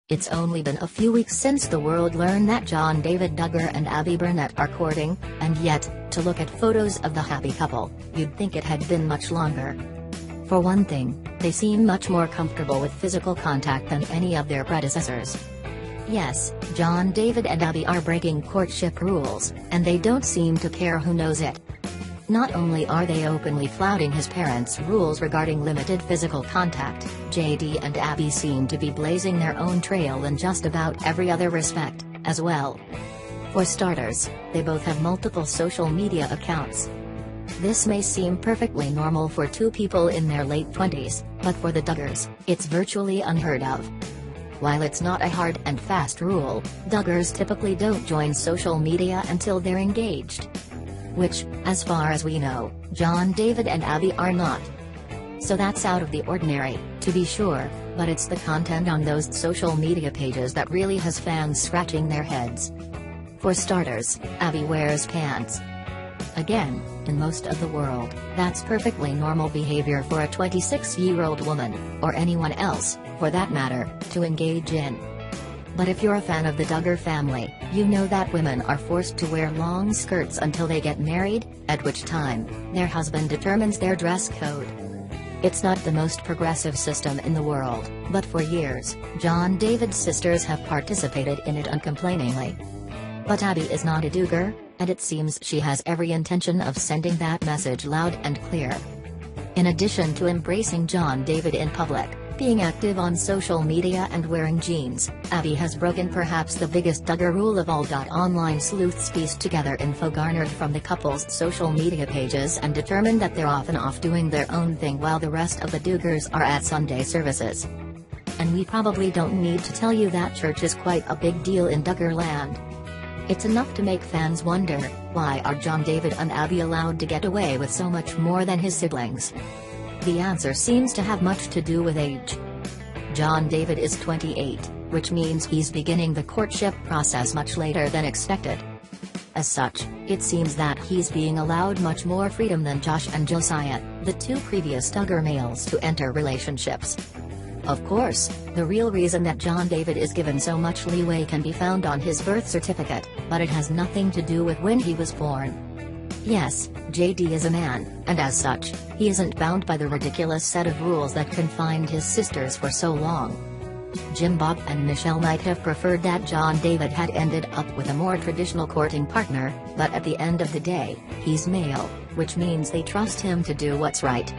It's only been a few weeks since the world learned that John David Duggar and Abbie Burnett are courting, and yet, to look at photos of the happy couple, you'd think it had been much longer. For one thing, they seem much more comfortable with physical contact than any of their predecessors. Yes, John David and Abbie are breaking courtship rules, and they don't seem to care who knows it. Not only are they openly flouting his parents' rules regarding limited physical contact, JD and Abbie seem to be blazing their own trail in just about every other respect, as well. For starters, they both have multiple social media accounts. This may seem perfectly normal for two people in their late 20s, but for the Duggars, it's virtually unheard of. While it's not a hard and fast rule, Duggars typically don't join social media until they're engaged. Which, as far as we know, John David and Abbie are not. So that's out of the ordinary, to be sure, but it's the content on those social media pages that really has fans scratching their heads. For starters, Abbie wears pants. Again, in most of the world, that's perfectly normal behavior for a 26-year-old woman, or anyone else, for that matter, to engage in. But if you're a fan of the Duggar family, you know that women are forced to wear long skirts until they get married, at which time, their husband determines their dress code. It's not the most progressive system in the world, but for years, John David's sisters have participated in it uncomplainingly. But Abbie is not a Duggar, and it seems she has every intention of sending that message loud and clear. In addition to embracing John David in public, being active on social media and wearing jeans, Abbie has broken perhaps the biggest Duggar rule of all. Online sleuths pieced together info garnered from the couple's social media pages and determined that they're often off doing their own thing while the rest of the Duggars are at Sunday services. And we probably don't need to tell you that church is quite a big deal in Duggar land. It's enough to make fans wonder, why are John David and Abbie allowed to get away with so much more than his siblings? The answer seems to have much to do with age. John David is 28, which means he's beginning the courtship process much later than expected. As such, it seems that he's being allowed much more freedom than Josh and Josiah, the two previous Duggar males to enter relationships. Of course, the real reason that John David is given so much leeway can be found on his birth certificate, but it has nothing to do with when he was born. Yes, JD is a man, and as such, he isn't bound by the ridiculous set of rules that confined his sisters for so long. Jim Bob and Michelle might have preferred that John David had ended up with a more traditional courting partner, but at the end of the day, he's male, which means they trust him to do what's right.